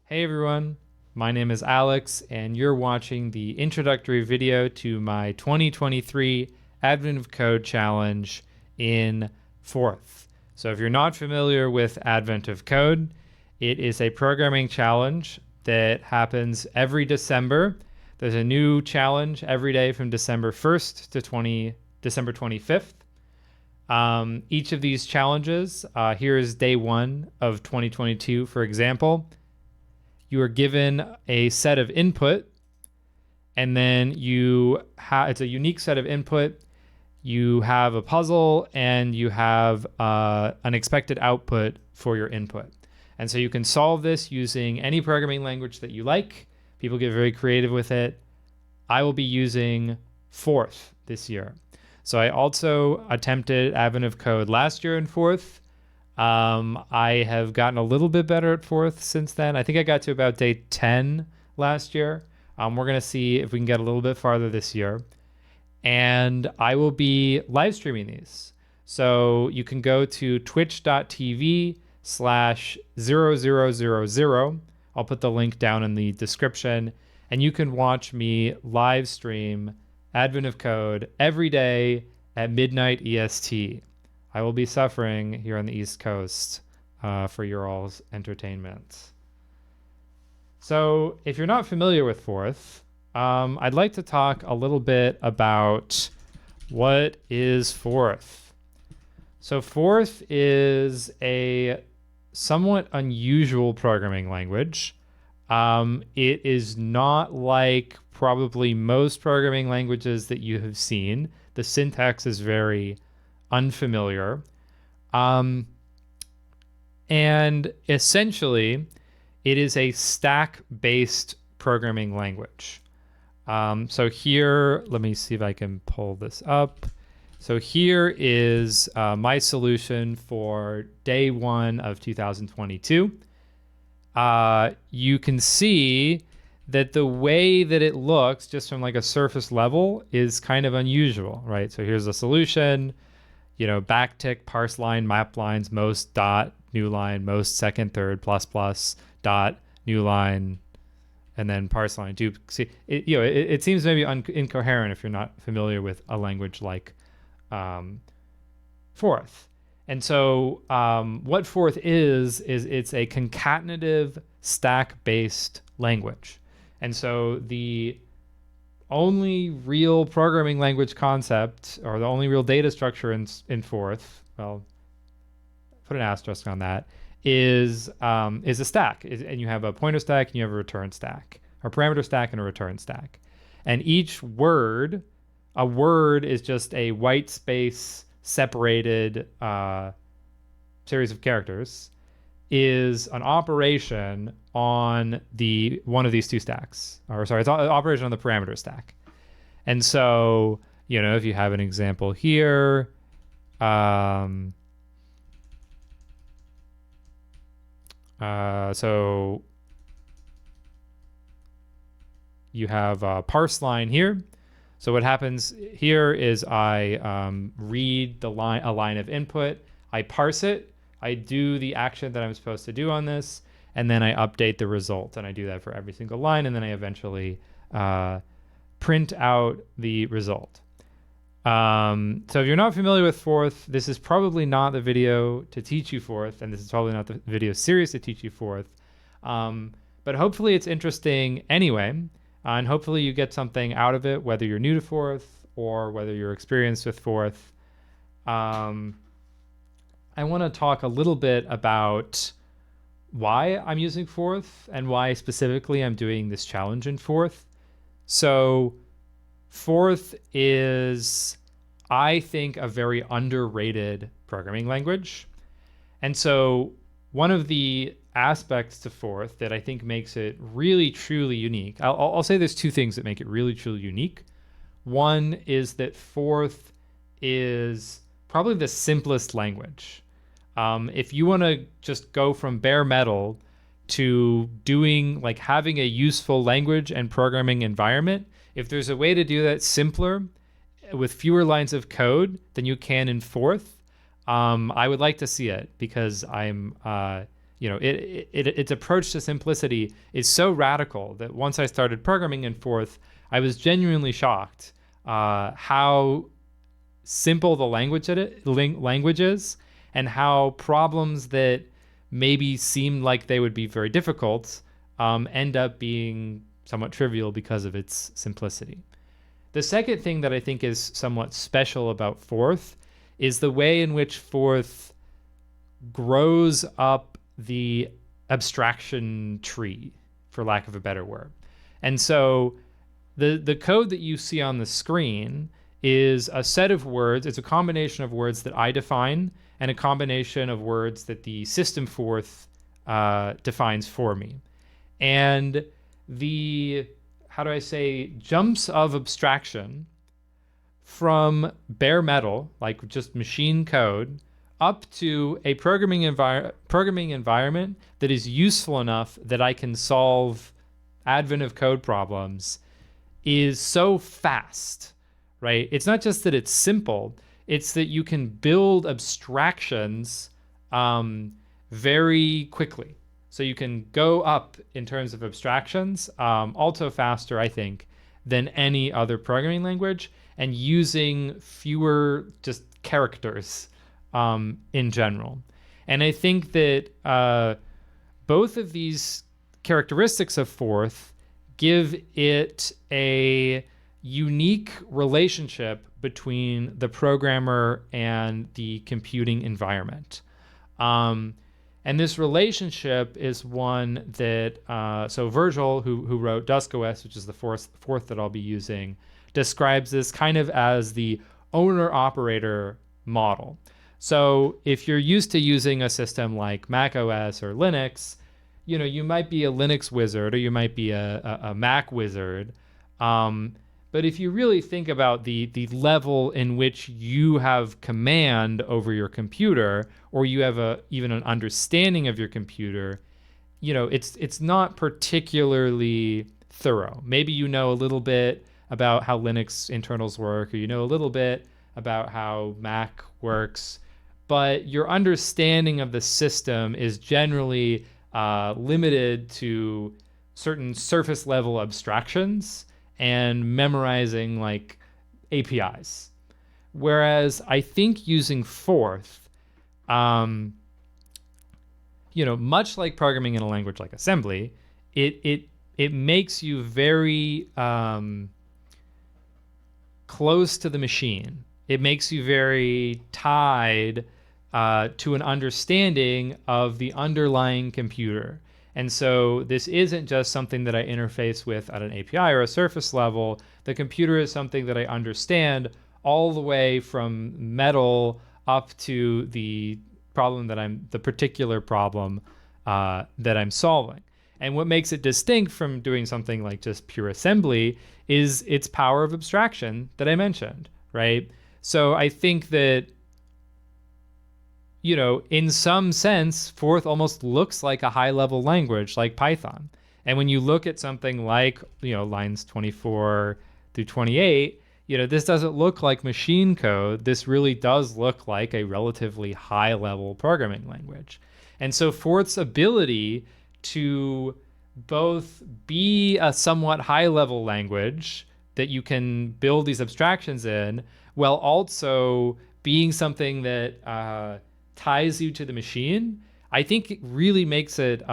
Hey everyone, my name is Alex, and you're watching the introductory video to my 2023 Advent of Code challenge in Forth. So if you're not familiar with Advent of Code, it is a programming challenge that happens every December. There's a new challenge every day from December 1st to December 25th. Each of these challenges, here is day one of 2022, for example. You are given a set of input, and then it's a unique set of input. You have a puzzle, and you have an expected output for your input. And so you can solve this using any programming language that you like. People get very creative with it. I will be using Forth this year. So I also attempted Advent of Code last year in Forth. I have gotten a little bit better at Forth since then. I think I got to about day 10 last year. We're going to see if we can get a little bit farther this year. And I will be live streaming these. So you can go to twitch.tv/0000. I'll put the link down in the description. And you can watch me live stream Advent of Code every day at midnight EST. I will be suffering here on the East Coast for your all's entertainment. So if you're not familiar with Forth, I'd like to talk a little bit about what is Forth. So Forth is a somewhat unusual programming language. It is not like probably most programming languages that you have seen. The syntax is very unfamiliar. And essentially, it is a stack-based programming language. So here, let me see if I can pull this up. So here is my solution for day one of 2022. You can see that the way that it looks just from like a surface level is kind of unusual, right? So here's the solution. Backtick, parse line, map lines, most, dot, new line, most, second, third, plus, plus, dot, new line, and then parse line. See, it seems maybe incoherent if you're not familiar with a language like Forth. And so what Forth is it's a concatenative stack-based language. And so the only real programming language concept, or the only real data structure in Forth, well, put an asterisk on that, is a stack. And you have a pointer stack and you have a return stack, or parameter stack and a return stack. And each word, a word is just a white space separated series of characters, is an operation on one of these two stacks. It's an operation on the parameter stack. And so, if you have an example here, so you have a parse line here. So what happens here is I read a line of input, I parse it, I do the action that I'm supposed to do on this, and then I update the result. And I do that for every single line, and then I eventually print out the result. So if you're not familiar with Forth, this is probably not the video to teach you Forth, and this is probably not the video series to teach you Forth. But hopefully it's interesting anyway, and hopefully you get something out of it, whether you're new to Forth or whether you're experienced with Forth. I want to talk a little bit about why I'm using Forth and why specifically I'm doing this challenge in Forth. So Forth is, I think, a very underrated programming language. And so one of the aspects to Forth that I think makes it really, truly unique, I'll say there's two things that make it really, truly unique. One is that Forth is probably the simplest language. If you want to just go from bare metal to having a useful language and programming environment, if there's a way to do that simpler with fewer lines of code than you can in Forth, I would like to see it, because I'm its approach to simplicity is so radical that once I started programming in Forth, I was genuinely shocked how simple the language is, and how problems that maybe seemed like they would be very difficult end up being somewhat trivial because of its simplicity. The second thing that I think is somewhat special about Forth is the way in which Forth grows up the abstraction tree, for lack of a better word. And so the code that you see on the screen is a set of words. It's a combination of words that I define and a combination of words that the system Forth defines for me. And the, jumps of abstraction from bare metal, like just machine code, up to a programming environment that is useful enough that I can solve advent of code problems is so fast, right? It's not just that it's simple, it's that you can build abstractions very quickly. So you can go up in terms of abstractions also faster, I think, than any other programming language, and using fewer just characters in general. And I think that both of these characteristics of Forth give it a unique relationship between the programmer and the computing environment. And this relationship is one that, so Virgil, who wrote Dusk OS, which is the fourth that I'll be using, describes this kind of as the owner-operator model. So if you're used to using a system like Mac OS or Linux, you might be a Linux wizard or you might be a Mac wizard. But if you really think about the level in which you have command over your computer, or you have even an understanding of your computer, it's not particularly thorough. Maybe you know a little bit about how Linux internals work, or you know a little bit about how Mac works, but your understanding of the system is generally limited to certain surface level abstractions and memorizing like APIs. Whereas I think using Forth, much like programming in a language like assembly, it makes you very close to the machine. It makes you very tied to an understanding of the underlying computer. And so this isn't just something that I interface with at an API or a surface level. The computer is something that I understand all the way from metal up to the particular problem that I'm solving. And what makes it distinct from doing something like just pure assembly is its power of abstraction that I mentioned, right? So I think that, in some sense, Forth almost looks like a high-level language like Python. And when you look at something like, lines 24 through 28, this doesn't look like machine code. This really does look like a relatively high-level programming language. And so Forth's ability to both be a somewhat high-level language that you can build these abstractions in, while also being something that ties you to the machine, I think it really makes it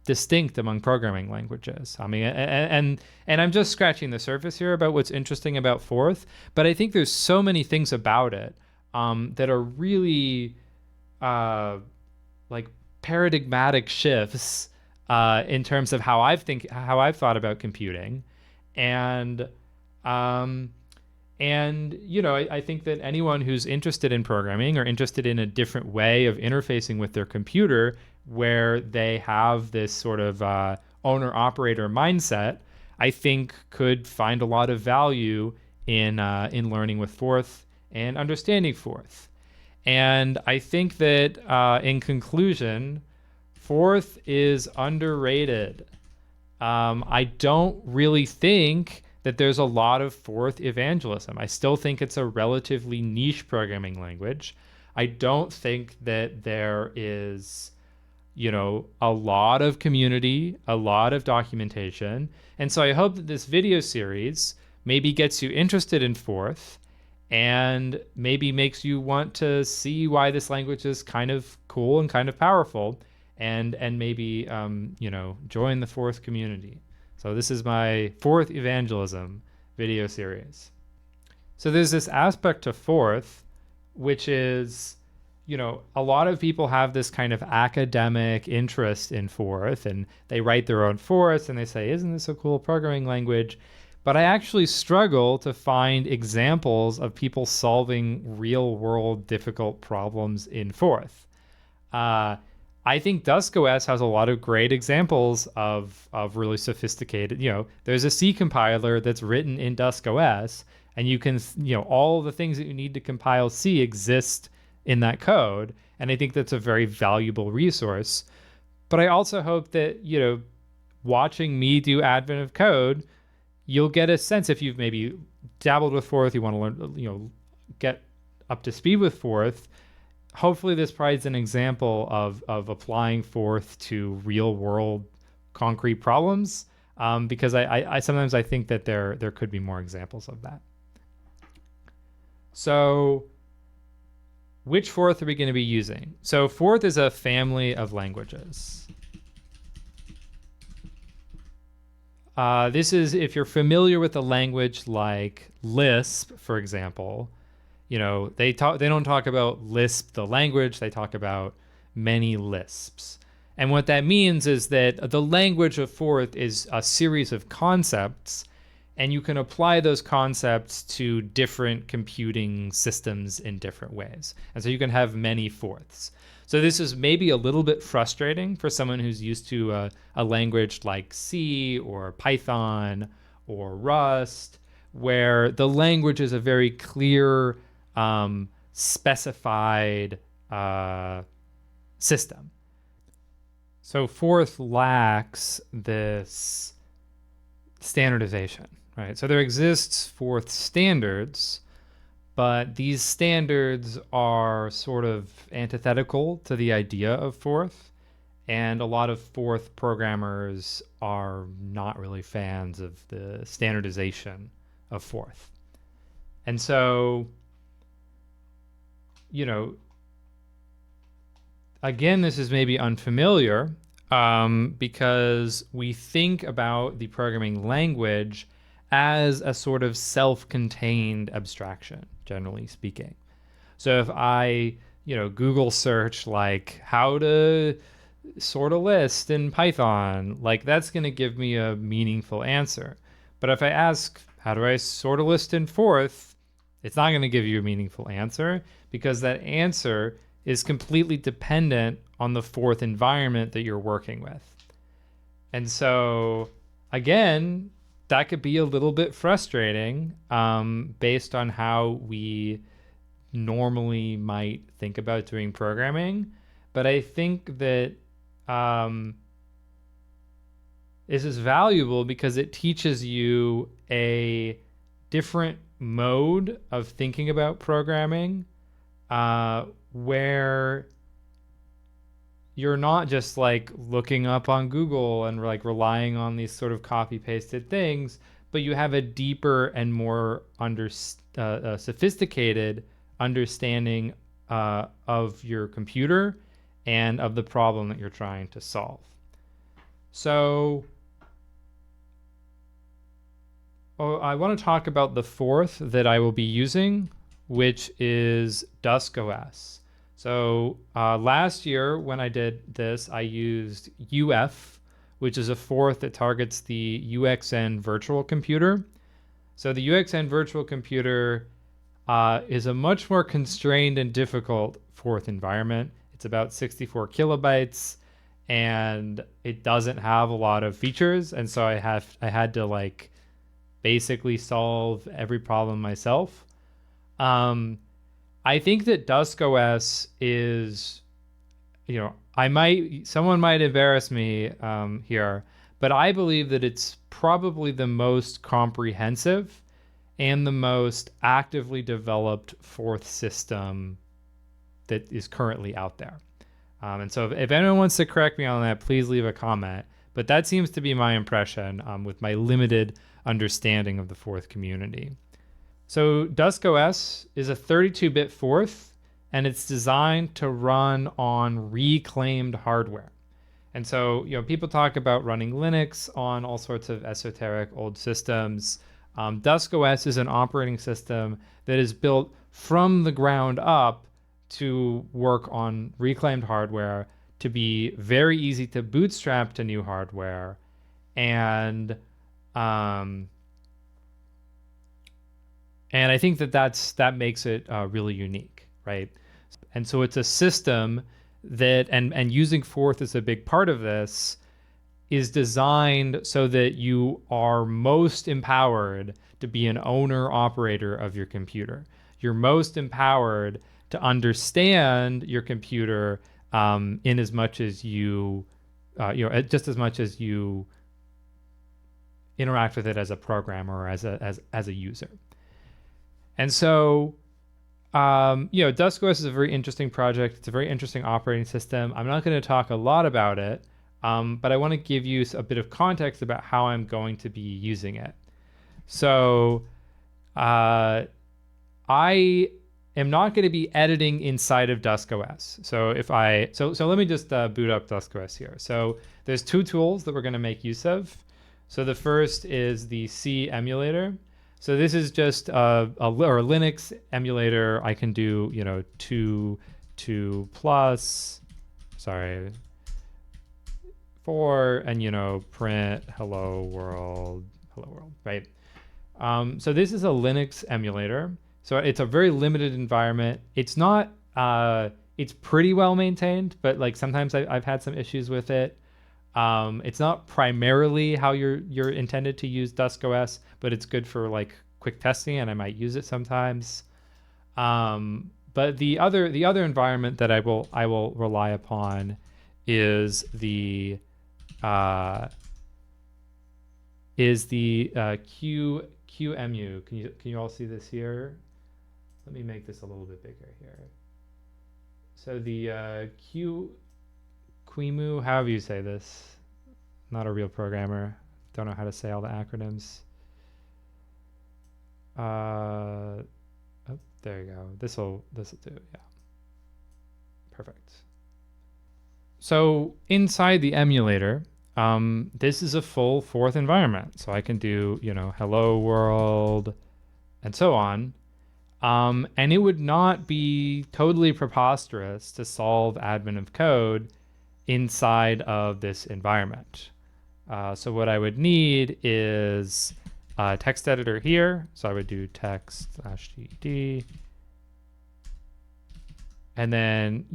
distinct among programming languages. I mean, and I'm just scratching the surface here about what's interesting about Forth, but I think there's so many things about it that are really like paradigmatic shifts in terms of how I've thought about computing, and I think that anyone who's interested in programming or interested in a different way of interfacing with their computer, where they have this sort of owner-operator mindset, I think could find a lot of value in learning with Forth and understanding Forth. And I think that in conclusion, Forth is underrated. I don't really think that there's a lot of Forth evangelism. I still think it's a relatively niche programming language. I don't think that there is, a lot of community, a lot of documentation. And so I hope that this video series maybe gets you interested in Forth and maybe makes you want to see why this language is kind of cool and kind of powerful, and maybe join the Forth community. So this is my Forth evangelism video series. So there's this aspect to Forth, which is, a lot of people have this kind of academic interest in Forth, and they write their own Forth and they say, isn't this a cool programming language? But I actually struggle to find examples of people solving real world difficult problems in Forth. I think Dusk OS has a lot of great examples of really sophisticated, there's a C compiler that's written in Dusk OS, and you can, all the things that you need to compile C exist in that code. And I think that's a very valuable resource. But I also hope that, watching me do Advent of Code, you'll get a sense, if you've maybe dabbled with Forth, you want to learn, get up to speed with Forth. Hopefully this provides an example of applying Forth to real world concrete problems, because I sometimes I think that there could be more examples of that. So which Forth are we going to be using? So Forth is a family of languages. This is, if you're familiar with a language like Lisp, for example, they don't talk about Lisp the language, they talk about many Lisps. And what that means is that the language of Forth is a series of concepts, and you can apply those concepts to different computing systems in different ways. And so you can have many Forths. So this is maybe a little bit frustrating for someone who's used to a language like C or Python or Rust, where the language is a very clear, specified system. So Forth lacks this standardization, right? So there exists Forth standards, but these standards are sort of antithetical to the idea of Forth, and a lot of Forth programmers are not really fans of the standardization of Forth. And so, again, this is maybe unfamiliar, because we think about the programming language as a sort of self-contained abstraction, generally speaking. So if I, Google search like how to sort a list in Python, like that's going to give me a meaningful answer. But if I ask, how do I sort a list in Forth? It's not going to give you a meaningful answer, because that answer is completely dependent on the Forth environment that you're working with. And so, again, that could be a little bit frustrating, based on how we normally might think about doing programming. But I think that this is valuable because it teaches you a different mode of thinking about programming, where you're not just like looking up on Google and like relying on these sort of copy pasted things, but you have a deeper and more sophisticated understanding of your computer and of the problem that you're trying to solve. So I want to talk about the Forth that I will be using, which is Dusk OS. So last year when I did this, I used UF, which is a Forth that targets the UXN virtual computer. So the UXN virtual computer is a much more constrained and difficult Forth environment. It's about 64 kilobytes, and it doesn't have a lot of features. And so I had to like basically solve every problem myself. I think that Dusk OS is, someone might embarrass me here, but I believe that it's probably the most comprehensive and the most actively developed Forth system that is currently out there. And so if anyone wants to correct me on that, please leave a comment. But that seems to be my impression with my limited understanding of the Forth community. So Dusk OS is a 32-bit Forth, and it's designed to run on reclaimed hardware. And so, people talk about running Linux on all sorts of esoteric old systems. Dusk OS is an operating system that is built from the ground up to work on reclaimed hardware, to be very easy to bootstrap to new hardware, and I think that makes it really unique, right? And so it's a system that, and using Forth is a big part of this, is designed so that you are most empowered to be an owner operator of your computer. You're most empowered to understand your computer in as much as you, just as much as you interact with it as a programmer or as a user. And so, Dusk OS is a very interesting project. It's a very interesting operating system. I'm not going to talk a lot about it, but I want to give you a bit of context about how I'm going to be using it. So, I am not going to be editing inside of Dusk OS. So so let me just boot up Dusk OS here. So there's two tools that we're going to make use of. So the first is the C emulator. So this is just a Linux emulator. I can do 2 plus, 4, and print hello world, right? So this is a Linux emulator. So it's a very limited environment. It's not, it's pretty well maintained, but like sometimes I've had some issues with it. It's not primarily how you're intended to use Dusk OS, but it's good for like quick testing, and I might use it sometimes. But the other environment that I will rely upon is the QEMU. Can you all see this here? Let me make this a little bit bigger here. So the QEMU, however you say this, not a real programmer, don't know how to say all the acronyms. Oh, there you go. This'll do, yeah. Perfect. So inside the emulator, this is a full Forth environment. So I can do, hello world and so on. And it would not be totally preposterous to solve admin of code inside of this environment. So what I would need is a text editor here. So I would do text/gd. And then,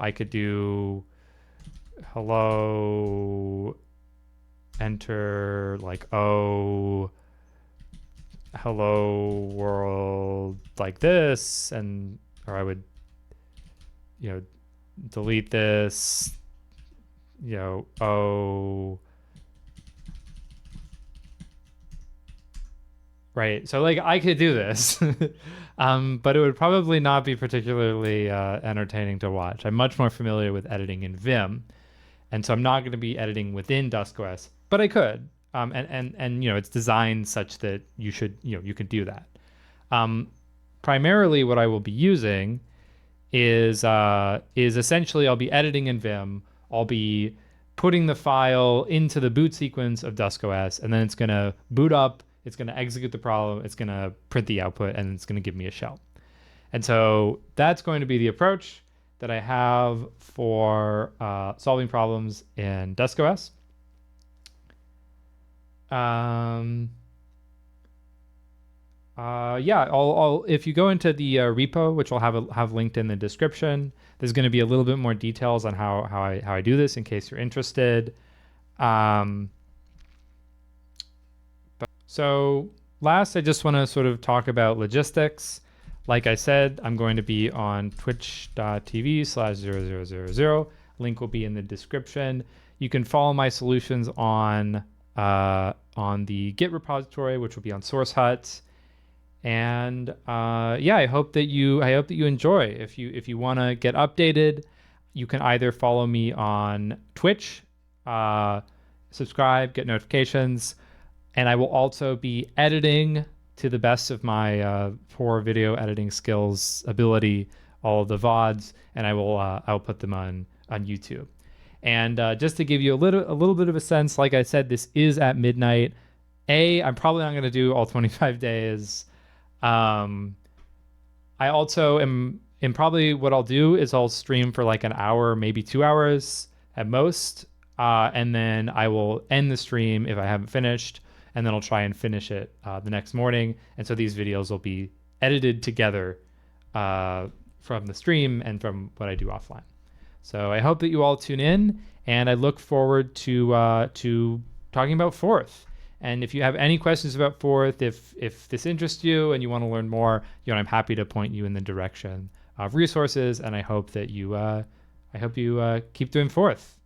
I could do hello, enter like O, hello world like this, or I would, delete this, O, right? So like I could do this, but it would probably not be particularly entertaining to watch. I'm much more familiar with editing in Vim, and so I'm not going to be editing within Dusk OS, but I could. And it's designed such that you could do that. Primarily, what I will be using is essentially I'll be editing in Vim. I'll be putting the file into the boot sequence of Dusk OS, and then it's going to boot up. It's going to execute the problem. It's going to print the output, and it's going to give me a shell. And so that's going to be the approach that I have for solving problems in Dusk OS. I'll if you go into the repo, which I'll have linked in the description, there's going to be a little bit more details on how I do this in case you're interested. So last, I just want to sort of talk about logistics. Like I said, I'm going to be on twitch.tv/0000. Link will be in the description. You can follow my solutions on the Git repository, which will be on SourceHut. And I hope that you enjoy. If you want to get updated, you can either follow me on Twitch, subscribe, get notifications, and I will also be editing to the best of my poor video editing skills ability all of the VODs, and I'll put them on YouTube. And just to give you a little bit of a sense, like I said, this is at midnight. I'm probably not going to do all 25 days. I also am probably what I'll do is I'll stream for like an hour, maybe 2 hours at most. And then I will end the stream if I haven't finished, and then I'll try and finish it the next morning. And so these videos will be edited together from the stream and from what I do offline. So I hope that you all tune in, and I look forward to talking about Fourth. And if you have any questions about Fourth, if this interests you and you want to learn more, I'm happy to point you in the direction of resources. And I hope that you keep doing Fourth.